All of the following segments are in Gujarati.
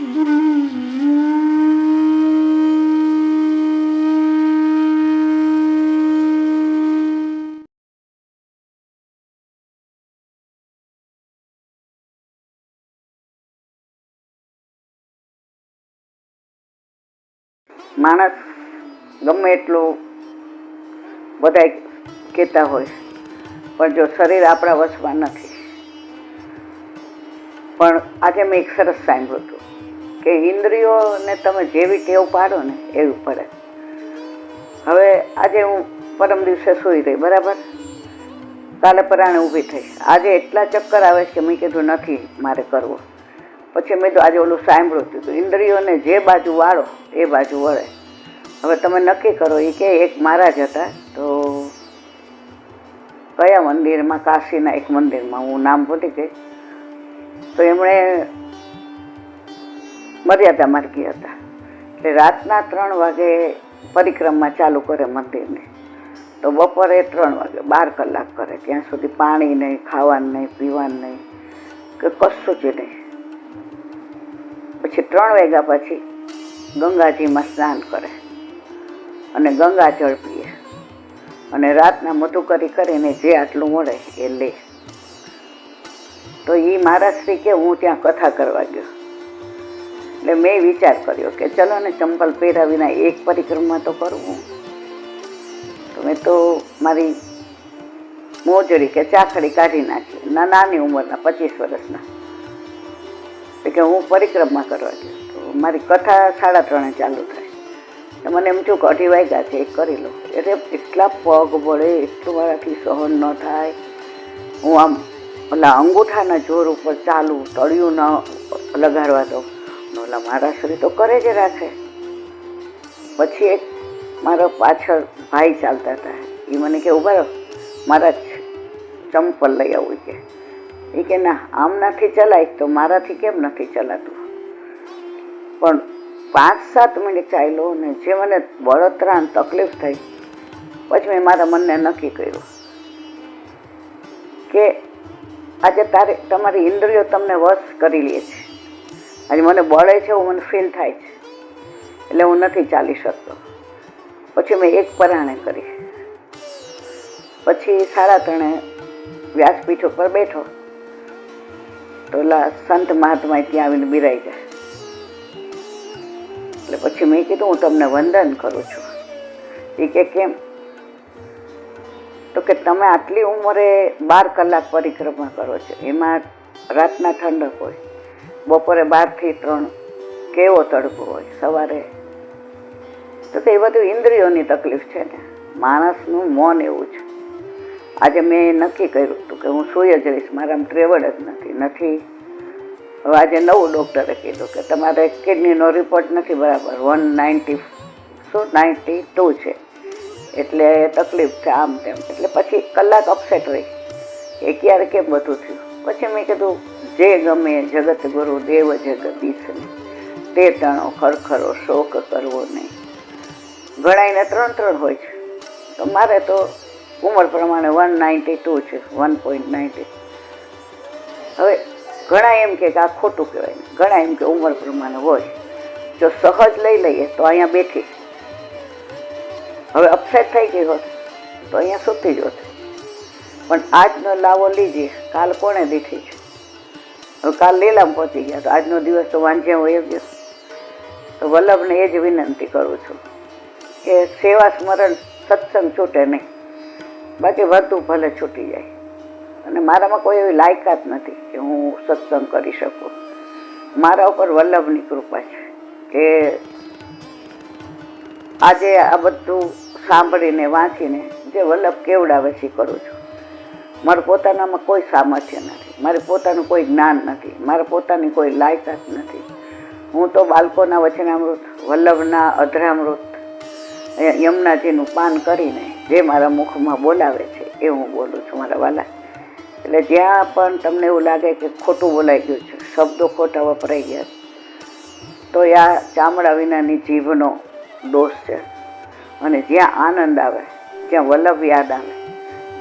માણસ ગમે એટલું બધા કહેતા હોય, પણ જો શરીર આપણા વશમાં નથી. પણ આજે મેં એક સરસ સાંભળ્યું હતું કે ઇન્દ્રિયોને તમે જેવી ટેવ પાડો ને એવી પડે. હવે આજે હું પરમ દિવસે સૂઈ રહી, બરાબર, કાલે પરાણે ઊભી થઈ, આજે એટલા ચક્કર આવે છે કે મેં કીધું નથી મારે કરવો. પછી મેં તો આજે ઓલું સાંભળ્યું હતું, ઇન્દ્રિયોને જે બાજુ વાળો એ બાજુ વળે. હવે તમે નક્કી કરો. એ કે એક મહારાજ હતા, તો કયા મંદિરમાં, કાશીના એક મંદિરમાં, હું નામ ભૂલી ગઈ, તો એમણે મર્યાદા માર્ગી હતા, એટલે રાતના 3 વાગે પરિક્રમા ચાલુ કરે મંદિરની, તો બપોરે 3 વાગે 12 કલાક કરે. ત્યાં સુધી પાણી નહીં, ખાવાનું નહીં, પીવાનું નહીં, કે કશું જ નહીં. પછી 3 વાગ્યા પછી ગંગાજીમાં સ્નાન કરે અને ગંગા જળ પીએ અને રાતના મધુકરી કરીને જે આટલું મળે એ લે. તો એ મહારાજ શ્રી કે હું ત્યાં કથા કરવા ગયો, એટલે મેં વિચાર કર્યો કે ચલો ને ચંપલ પહેર્યા વિના એક પરિક્રમા તો કરવું. તો મેં તો મારી મોજડી કે ચાખડી કાઢી નાખી, નાની ઉંમરના 25 વર્ષના, કે હું પરિક્રમા કરવા ગયો. તો મારી કથા 3:30 ચાલુ થાય, તો મને એમ થયું કે 2:30 વાગ્યા છે, એક કરી લો. એટલે એટલા પગ વળે, એટલું મારાથી સહન ન થાય. હું આમ ઓલા અંગૂઠાના જોર ઉપર ચાલુ, તળિયું ન લગાડવા દઉં. ઓલા મારા શ્રી તો કરે જ રાખે. પછી એક મારા પાછળ ભાઈ ચાલતા હતા, એ મને કે ઉભા રહો, મારા ચંપલ લઈ આવું. એ કે ના, આમ નથી ચલાય, તો મારાથી કેમ નથી ચલાતું. પણ 5-7 મિનિટ ચાલ્યો ને જે મને બળતરા તકલીફ થઈ, પછી મેં મારા મનને નક્કી કર્યું કે આજે તમારી ઇન્દ્રિયો તમને વશ કરી લે છે. આજે મને બળે છે, એવું મને ફીલ થાય છે, એટલે હું નથી ચાલી શકતો. પછી મેં એક પરાણે કરી. પછી 3:30 વ્યાસપીઠ ઉપર બેઠો, તો ઓલા સંત મહાત્મા ત્યાં આવીને બિરાઈ જાય. એટલે પછી મેં કીધું હું તમને વંદન કરું છું. એ કે કેમ? તો કે તમે આટલી ઉંમરે 12 કલાક પરિક્રમા કરો છો, એમાં રાતના ઠંડક હોય, બપોરે 12 થી 3 કેવો તડકો હોય, સવારે તો એ બધું ઇન્દ્રિયોની તકલીફ છે ને. માણસનું મન એવું છે. આજે મેં નક્કી કર્યું હતું કે હું સૂઈ જ રહીશ, મારામાં ટ્રેવડ જ નથી. હવે આજે નવું ડૉક્ટરે કીધું કે તમારે કિડનીનો રિપોર્ટ નથી બરાબર, 192 છે, એટલે તકલીફ છે, આમ તેમ. એટલે પછી કલાક અપસેટ રહી એ ક્યારે કેમ બધું થયું. પછી મેં કીધું જે ગમે જગત ગુરુ દેવ જગદીશ, તે તણો ખરખરો શોક કરવો નહીં. ઘણાઈને 3 હોય છે, તો મારે તો ઉંમર પ્રમાણે 192 છે, 1.90. હવે ઘણા એમ કે આ ખોટું કહેવાય, ઘણા એમ કે ઉંમર પ્રમાણે હોય. જો સહજ લઈ લઈએ તો અહીંયા બેઠી, હવે અપસેટ થઈ ગઈ હોત તો અહીંયા સૂતી જ હોત. પણ આજનો લાવો લીજીએ, કાલ કોણે દીઠી છે. હવે કાલ લીલામાં પહોંચી ગયા, તો આજનો દિવસ તો વાંચ્યા હોય ગયો. તો વલ્લભને એ જ વિનંતી કરું છું કે સેવા સ્મરણ સત્સંગ છૂટે નહીં, બાકી વધુ ભલે છૂટી જાય. અને મારામાં કોઈ એવી લાયકાત નથી કે હું સત્સંગ કરી શકું. મારા ઉપર વલ્લભની કૃપા છે કે આજે આ બધું સાંભળીને વાંચીને જે વલ્લભ કેવડાવે છે કરું છું. મારા પોતાનામાં કોઈ સામર્થ્ય નથી, મારે પોતાનું કોઈ જ્ઞાન નથી, મારે પોતાની કોઈ લાયકાત નથી. હું તો બાળકોના વચનામૃત, વલ્લભના અધરામૃત, યમુનાજીનું પાન કરીને જે મારા મુખમાં બોલાવે છે એ હું બોલું છું મારા વાલા. એટલે જ્યાં પણ તમને એવું લાગે કે ખોટું બોલાઈ ગયું છે, શબ્દો ખોટા વપરાઈ ગયા, તો આ ચામડા વિનાની જીભનો દોષ છે. અને જ્યાં આનંદ આવે, જ્યાં વલ્લભ યાદ આવે,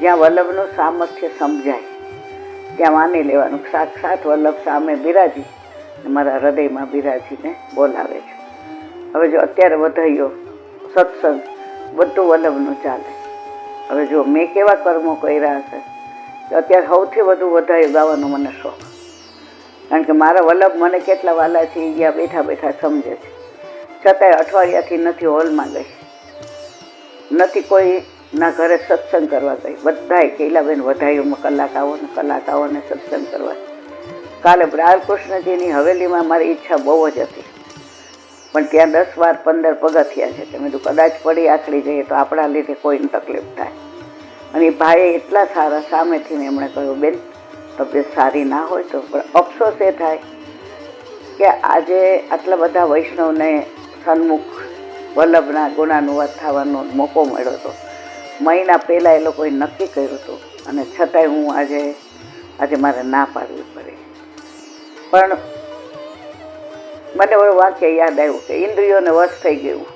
જ્યાં વલ્લભનું સામર્થ્ય સમજાય, ત્યાં માની લેવાનું સાક્ષાત વલ્લભ સામે બિરાજી મારા હૃદયમાં બિરાજીને બોલાવે છે. હવે જો અત્યારે વધાઈઓ સત્સંગ બધું વલ્લભનું ચાલે. હવે જો મેં કેવા કર્મો કર્યા હશે કે અત્યારે સૌથી વધુ વધાઈઓ ગાવાનો મને શોખ, કારણ કે મારા વલ્લભ મને કેટલા વાલા છે એ ગયા બેઠા બેઠા સમજે છે. છતાંય અઠવાડિયાથી નથી હોલમાં ગઈ, નથી કોઈ ના ઘરે સત્સંગ કરવા ગઈ. બધાય કૈલાબેન વધાઈઓમાં કલાક આવો ને સત્સંગ કરવા. કાલે બાલકૃષ્ણજીની હવેલીમાં મારી ઈચ્છા બહુ જ હતી, પણ ત્યાં 10, 12, 15 પગથિયા છે. તમે તો કદાચ પડી આખડી જઈએ તો આપણા લીધે કોઈને તકલીફ થાય. અને એ ભાઈએ એટલા સારા સામેથી એમણે કહ્યું, બેન તબિયત સારી ના હોય તો. પણ અફસોસ એ થાય કે આજે આટલા બધા વૈષ્ણવને સન્મુખ વલ્લભના ગુણાનુવાદ થવાનો મોકો મળ્યો હતો. મહિના પહેલાં એ લોકોએ નક્કી કર્યું હતું, અને છતાંય હું આજે મારે ના પાડવી પડી. પણ મને એવું વાક્ય યાદ આવ્યું કે ઇન્દ્રિયોને વશ થઈ ગયું.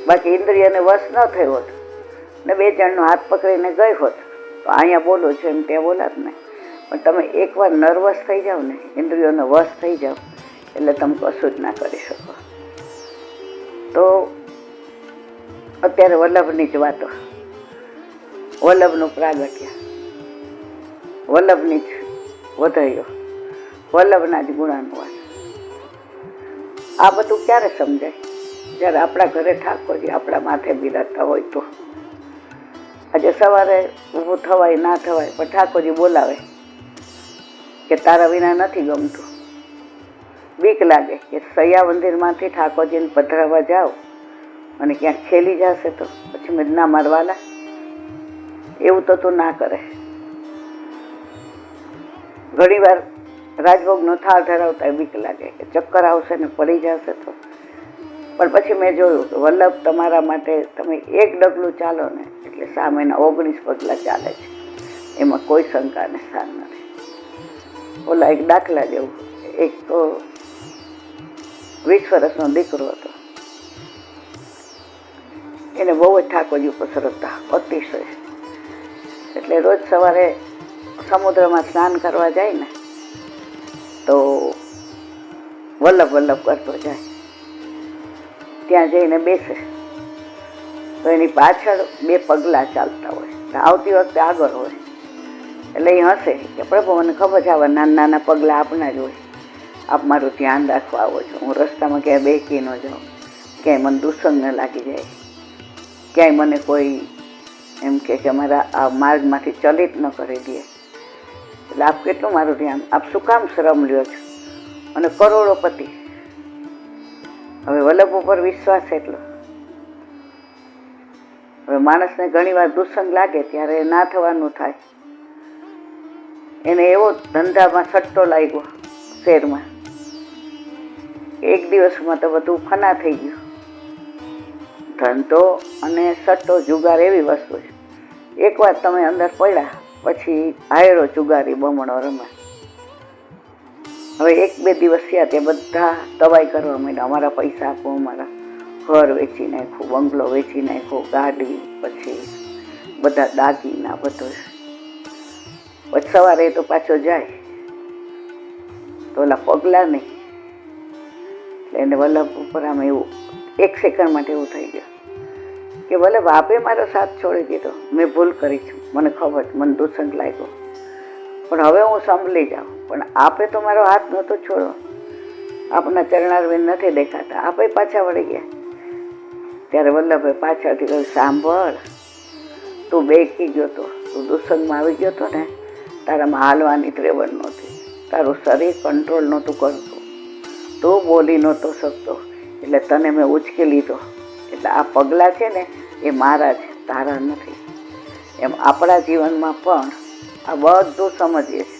બાકી ઇન્દ્રિયોને વશ ન થયો હોત ને 2 જણનો હાથ પકડીને ગઈ હોત તો અહીંયા બોલો છો એમ ત્યાં બોલાત ને. પણ તમે એકવાર નર્વસ થઈ જાઓ ને, ઇન્દ્રિયોને વશ થઈ જાઓ, એટલે તમે કશું જ ના કરી શકો. તો અત્યારે વલ્લભની જ વાતો, વલ્લભનું પ્રાગટ્ય, વલ્લભની જ વધાઈઓ, વલ્લભના જ ગુણાનુવાદ. આ બધું ક્યારે સમજાય? જ્યારે આપણા ઘરે ઠાકોરજી આપણા માથે બિરાજતા હોય તો. આજે સવારે ઊભું થવાય ના થવાય, પણ ઠાકોરજી બોલાવે કે તારા વિના નથી ગમતું. બીક લાગે કે સૈયા મંદિરમાંથી ઠાકોરજીને પધરાવવા જાઓ અને ક્યાંક ખેલી જશે તો પછી મેં ના મારવાલા, એવું તો તું ના કરે. ઘણીવાર રાજભોગનો થાળ ધરાવતા બીક લાગે કે ચક્કર આવશે ને પડી જશે તો. પણ પછી મેં જોયું કે વલ્લભ તમારા માટે તમે એક ડગલું ચાલો ને એટલે સામેના 19 પગલાં ચાલે છે. એમાં કોઈ શંકાને સ્થાન નથી. ઓલા એક દાખલા જેવું, એક 20 વર્ષનો દીકરો હતો. એને બહુ જ ઠાકોરજી ઉપર શ્રદ્ધા, અતિશય. એટલે રોજ સવારે સમુદ્રમાં સ્નાન કરવા જાય ને તો વલ્લભ કરતો જાય. ત્યાં જઈને બેસે તો એની પાછળ 2 પગલાં ચાલતા હોય, આવતી વખતે આગળ હોય. એટલે એ હસે કે પ્રભુ મને ખબર છે આવા નાના પગલાં આપના જ હોય, આપ મારું ધ્યાન રાખવા આવો છો. હું રસ્તામાં ક્યાંય બેસી ન જાઉં, ક્યાંય મને દુસંગ ન લાગી જાય, ક્યાંય મને કોઈ એમ કે મારા આ માર્ગમાંથી ચલિત ન કરી દે. એટલે આપ કેટલું મારું ધ્યાન, આપ શું કામ શ્રમ લ્યો છો? અને કરોડોપતિ. હવે વલ્લભ ઉપર વિશ્વાસ એટલો. હવે માણસને ઘણી વાર દુસંગ લાગે ત્યારે ના થવાનું થાય. એને એવો ધંધામાં સટ્ટો લાગ્યો શેરમાં, એક દિવસમાં તો બધું ફના થઈ ગયું. ધંધો અને સટ્ટો જુગાર એવી વસ્તુ છે, એકવાર તમે અંદર પડ્યા પછી હાયરો જુગારી બમણો રમે. હવે 1-2 દિવસ થયા તે બધા તવાઈ કરવા માંડ્યા, અમારા પૈસા આપો, અમારા ઘર વેચી નાખ્યું, બંગલો વેચી નાખ્યો, ગાડી, પછી બધા દાગીના, બધું. પછી સવારે તો પાછો જાય તો ઓલા પગલાં નહીં. એટલે એને વલ્લભ ઉપર આમ એવું 1 સેકન્ડ માટે એવું થઈ ગયું કે વલ્લભ આપે મારો સાથ છોડી દીધો, મેં ભૂલ કરી છે, મને ખબર, મને દુસંગ લાગ્યો, પણ હવે હું સંભળી જાઉં. પણ આપે તો મારો હાથ નહોતો છોડો, આપના ચરણારવિંદ નથી દેખાતા, આપે પાછા વળી ગયા. ત્યારે વલ્લભે પાછળથી કહ્યું, સાંભળ, તું બેકી ગયો તો, તું દુસંગમાં આવી ગયો તો ને, તારામાં હાલવાની ત્રેવડ નહોતી, તારું શરીર કંટ્રોલ નહોતું કરતું, તું બોલી નહોતો શકતો, એટલે તને મેં ઉચકી લીધો. એટલે આ પગલાં છે ને એ મારા છે, તારા નથી. એમ આપણા જીવનમાં પણ આ બધું સમજીએ છીએ.